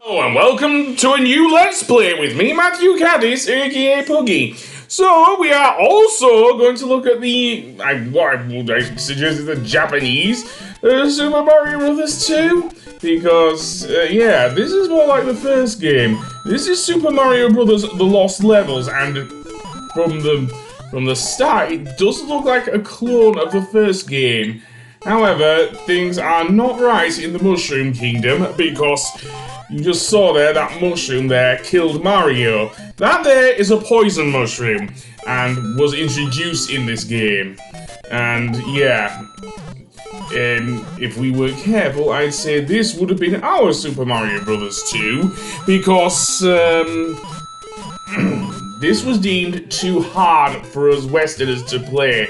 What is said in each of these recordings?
Hello and welcome to a new Let's Play with me, Matthew Caddis, aka Puggy. So, we are also going to look at what I suggest is the Japanese Super Mario Bros. 2. Because, yeah, this is more like the first game. This is Super Mario Bros. The Lost Levels, and from the start, it does look like a clone of the first game. However, things are not right in the Mushroom Kingdom, because you just saw there, that mushroom there killed Mario. That there is a poison mushroom, and was introduced in this game. And yeah, if we were careful, I'd say this would have been our Super Mario Bros. 2, because this was deemed too hard for us Westerners to play.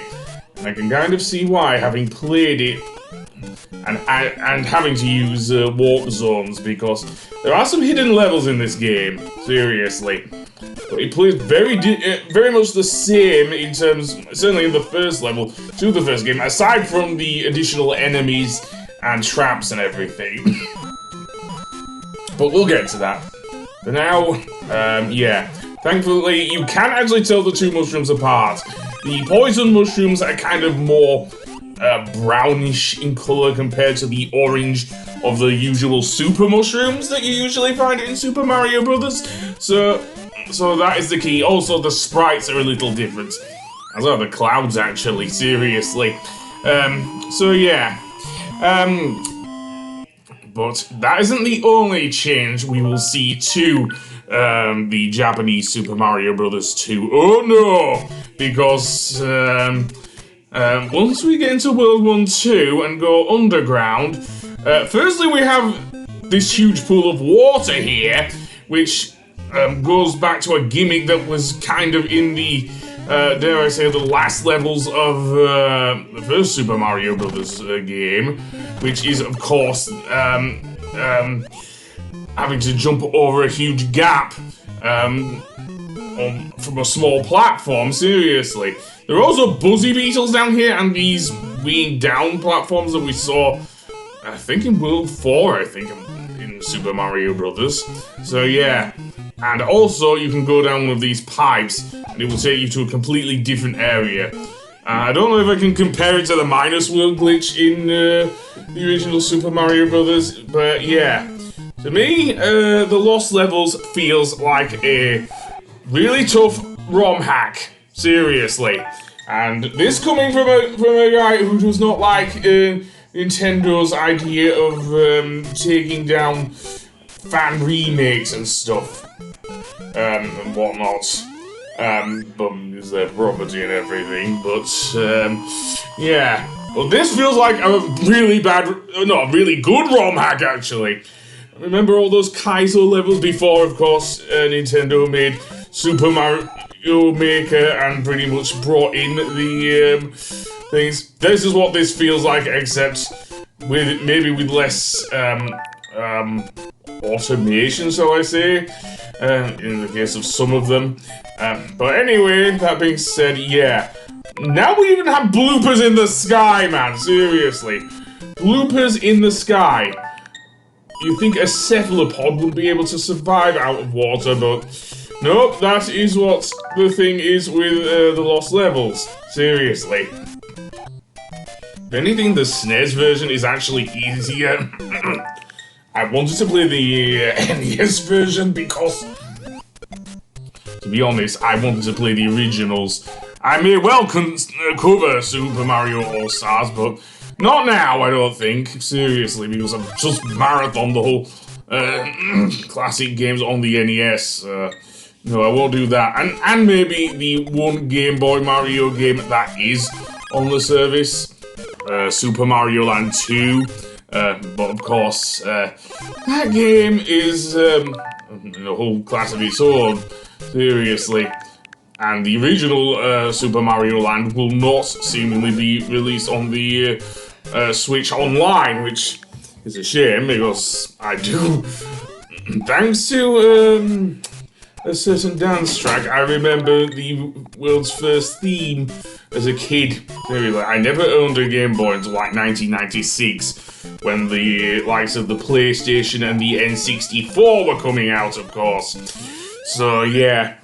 And I can kind of see why, having played it and having to use warp zones, because there are some hidden levels in this game, seriously. But it plays very much the same in terms, certainly in the first level, to the first game, aside from the additional enemies and traps and everything. But we'll get to that. For now, yeah. Thankfully, you can actually tell the two mushrooms apart. The poison mushrooms are kind of more brownish in color compared to the orange of the usual super mushrooms that you usually find in Super Mario Bros. So that is the key. Also, the sprites are a little different. As are the clouds, actually, seriously. So yeah. But that isn't the only change we will see to the Japanese Super Mario Bros. 2. Oh no! Because once we get into World 1 2 and go underground, firstly we have this huge pool of water here, which goes back to a gimmick that was kind of in the, dare I say, the last levels of the first Super Mario Bros. Game, which is, of course, having to jump over a huge gap from a small platform, seriously. There are also Buzzy Beetles down here, and these weighing down platforms that we saw, I think in World 4, in Super Mario Brothers. So yeah, and also you can go down one of these pipes, and it will take you to a completely different area. I don't know if I can compare it to the Minus World glitch in the original Super Mario Brothers, but yeah. To me, the Lost Levels feels like a really tough ROM hack, seriously. And this coming from a guy who does not like Nintendo's idea of taking down fan remakes and stuff, and whatnot. Is their property and everything, but yeah. Well, this feels like a really really good ROM hack, actually. Remember all those Kaizo levels before, of course, Nintendo made Super Mario Maker and pretty much brought in the things. This is what this feels like, except maybe with less automation, shall I say, in the case of some of them. But anyway, that being said, yeah. Now we even have bloopers in the sky, man, seriously. Bloopers in the sky. You think a cephalopod would be able to survive out of water, but nope, that is what the thing is with the Lost Levels. Seriously. If anything, the SNES version is actually easier. I wanted to play the NES version because, to be honest, I wanted to play the originals. I may well cover Super Mario All-Stars, but not now, I don't think, seriously, because I've just marathoned the whole classic games on the NES. No, I won't do that. And maybe the one Game Boy Mario game that is on the service, Super Mario Land 2. But of course, that game is a whole class of its own, seriously. And the original Super Mario Land will not seemingly be released on the Switch Online, which is a shame, because I do, thanks to a certain dance track. I remember the world's first theme as a kid. Seriously, I never owned a Game Boy until like 1996, when the likes of the PlayStation and the N64 were coming out, of course. So yeah,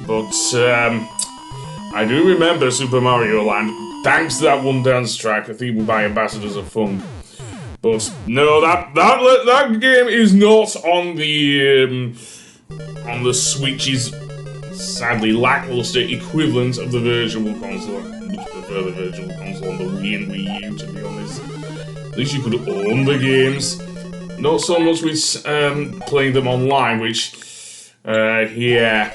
but I do remember Super Mario Land, thanks to that one dance track, a theme by Ambassadors of Fun. But no, that game is not on the Switch's sadly lackluster equivalent of the Virtual Console. I much prefer the Virtual Console on the Wii and Wii U, to be honest. At least you could own the games. Not so much with playing them online, which, yeah.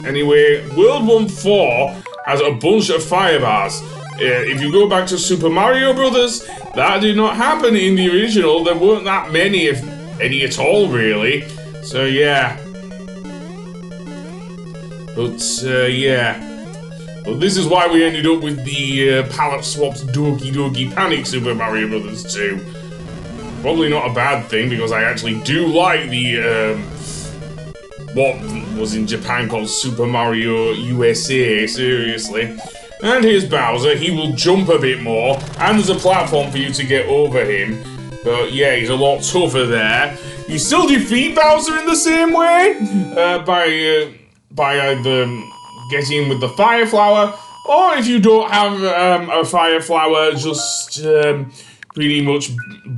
Anyway, World 1-4 has a bunch of fire bars. If you go back to Super Mario Brothers, that did not happen in the original. There weren't that many, if any at all, really. So yeah. But yeah. But this is why we ended up with the palette swapped Doki Doki Panic Super Mario Brothers 2. Probably not a bad thing, because I actually do like the what was in Japan called Super Mario USA, seriously. And here's Bowser. He will jump a bit more, and there's a platform for you to get over him. But yeah, he's a lot tougher there. You still defeat Bowser in the same way, by either getting him with the Fire Flower, or if you don't have a Fire Flower, just pretty much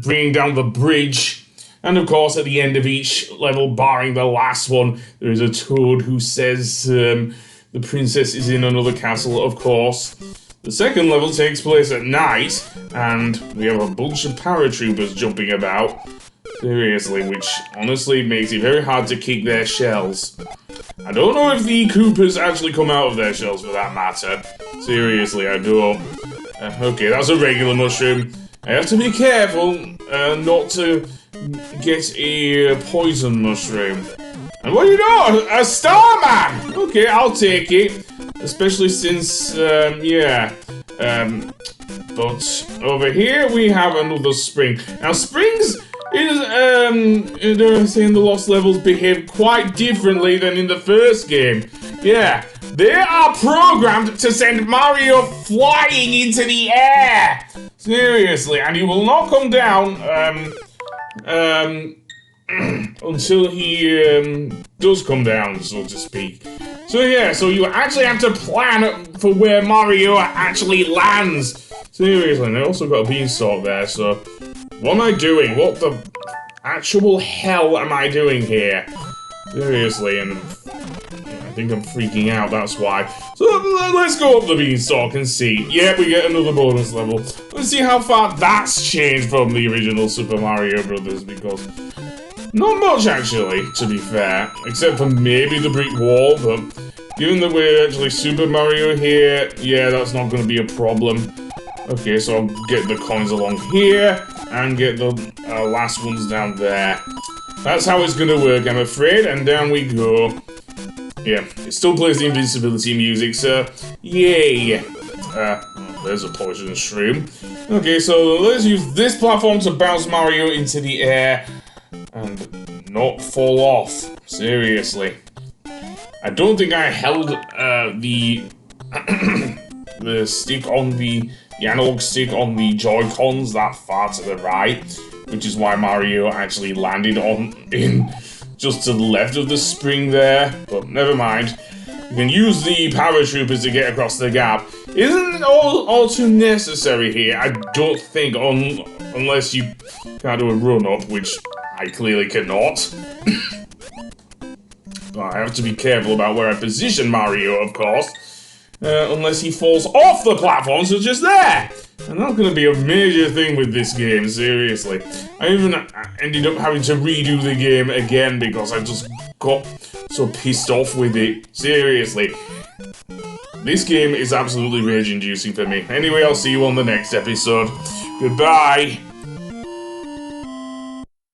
bringing down the bridge. And of course, at the end of each level, barring the last one, there is a Toad who says the princess is in another castle, of course. The second level takes place at night, and we have a bunch of paratroopers jumping about. Seriously, which honestly makes it very hard to kick their shells. I don't know if the Koopas actually come out of their shells, for that matter. Seriously, I don't. Okay, that's a regular mushroom. I have to be careful not to get a poison mushroom. And what do you know? A Starman! Okay, I'll take it. Especially since, yeah. But over here we have another spring. Now, springs is, in the Lost Levels behave quite differently than in the first game. Yeah, they are programmed to send Mario flying into the air! Seriously, and he will not come down, until he, does come down, so to speak. So yeah, so you actually have to plan for where Mario actually lands. Seriously, and I also got a beanstalk there, so... What am I doing? What the actual hell am I doing here? Seriously, and... I think I'm freaking out, that's why. So let's go up the beanstalk and see. Yeah, we get another bonus level. Let's see how far that's changed from the original Super Mario Brothers, because... Not much, actually, to be fair. Except for maybe the brick wall, but... Given that we're actually Super Mario here, yeah, that's not going to be a problem. Okay, so I'll get the coins along here, and get the last ones down there. That's how it's going to work, I'm afraid, and down we go. Yeah, it still plays the invincibility music, so yay! There's a poison shroom. Okay, so let's use this platform to bounce Mario into the air and not fall off. Seriously. I don't think I held the stick on the analog stick on the Joy-Cons that far to the right, which is why Mario actually landed in just to the left of the spring there, but never mind. You can use the paratroopers to get across the gap. Isn't all too necessary here, I don't think, unless you can't do a run-up, which I clearly cannot. I have to be careful about where I position Mario, of course. Unless he falls off the platform, such as there! And that's gonna be a major thing with this game, seriously. I even ended up having to redo the game again because I just got so pissed off with it. Seriously. This game is absolutely rage-inducing for me. Anyway, I'll see you on the next episode. Goodbye!